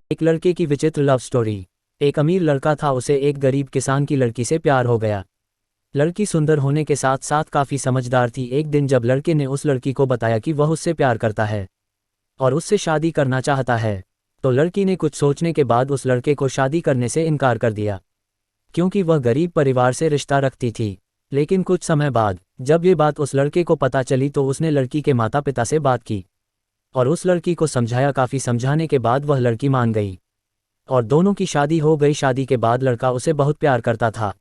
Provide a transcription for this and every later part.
एक लड़के की विचित्र लव स्टोरी। एक अमीर लड़का था, उसे एक गरीब किसान की लड़की से प्यार हो गया। लड़की सुंदर होने के साथ साथ काफ़ी समझदार थी। एक दिन जब लड़के ने उस लड़की को बताया कि वह उससे प्यार करता है और उससे शादी करना चाहता है, तो लड़की ने कुछ सोचने के बाद उस लड़के को शादी करने से इनकार कर दिया, क्योंकि वह गरीब परिवार से रिश्ता रखती थी। लेकिन कुछ समय बाद जब ये बात उस लड़के को पता चली तो उसने लड़की के माता पिता से बात की और उस लड़की को समझाया। काफ़ी समझाने के बाद वह लड़की मान गई और दोनों की शादी हो गई। शादी के बाद लड़का उसे बहुत प्यार करता था।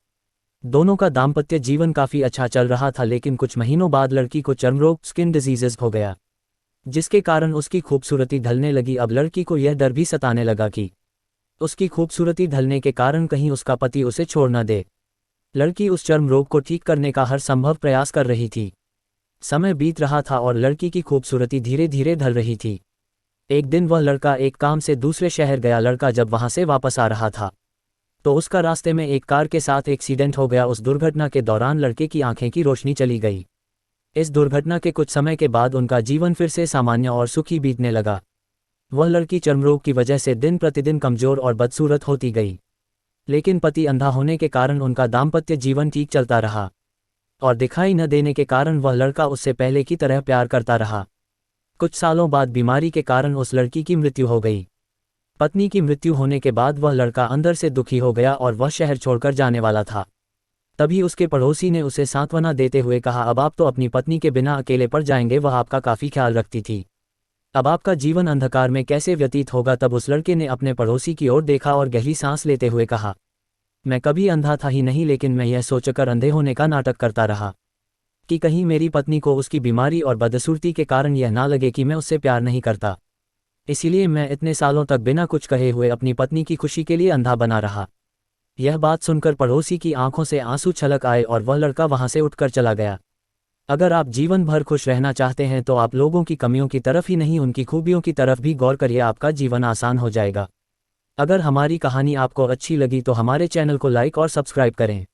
दोनों का दाम्पत्य जीवन काफ़ी अच्छा चल रहा था, लेकिन कुछ महीनों बाद लड़की को चर्मरोग स्किन डिजीजेस हो गया, जिसके कारण उसकी खूबसूरती ढलने लगी। अब लड़की को यह डर भी सताने लगा कि उसकी खूबसूरती ढलने के कारण कहीं उसका पति उसे छोड़ न दे। लड़की उस चर्म रोग को ठीक करने का हर संभव प्रयास कर रही थी। समय बीत रहा था और लड़की की खूबसूरती धीरे धीरे ढल रही थी। एक दिन वह लड़का एक काम से दूसरे शहर गया। लड़का जब वहां से वापस आ रहा था तो उसका रास्ते में एक कार के साथ एक्सीडेंट हो गया। उस दुर्घटना के दौरान लड़के की आंखें की रोशनी चली गई। इस दुर्घटना के कुछ समय के बाद उनका जीवन फिर से सामान्य और सुखी बीतने लगा। वह लड़की चर्मरोग की वजह से दिन प्रतिदिन कमजोर और बदसूरत होती गई, लेकिन पति अंधा होने के कारण उनका दाम्पत्य जीवन ठीक चलता रहा और दिखाई न देने के कारण वह लड़का उससे पहले की तरह प्यार करता रहा। कुछ सालों बाद बीमारी के कारण उस लड़की की मृत्यु हो गई। पत्नी की मृत्यु होने के बाद वह लड़का अंदर से दुखी हो गया और वह शहर छोड़कर जाने वाला था। तभी उसके पड़ोसी ने उसे सांत्वना देते हुए कहा, अब आप तो अपनी पत्नी के बिना अकेले पड़ जाएंगे, वह आपका काफ़ी ख्याल रखती थी, अब आपका जीवन अंधकार में कैसे व्यतीत होगा। तब उस लड़के ने अपने पड़ोसी की ओर देखा और गहरी सांस लेते हुए कहा, मैं कभी अंधा था ही नहीं, लेकिन मैं यह सोचकर अंधे होने का नाटक करता रहा कि कहीं मेरी पत्नी को उसकी बीमारी और बदसूरती के कारण यह ना लगे कि मैं उससे प्यार नहीं करता। इसीलिए मैं इतने सालों तक बिना कुछ कहे हुए अपनी पत्नी की खुशी के लिए अंधा बना रहा। यह बात सुनकर पड़ोसी की आंखों से आंसू छलक आए और वह लड़का वहां से उठकर चला गया। अगर आप जीवन भर खुश रहना चाहते हैं तो आप लोगों की कमियों की तरफ ही नहीं, उनकी खूबियों की तरफ भी गौर करिए, आपका जीवन आसान हो जाएगा। अगर हमारी कहानी आपको अच्छी लगी तो हमारे चैनल को लाइक और सब्सक्राइब करें।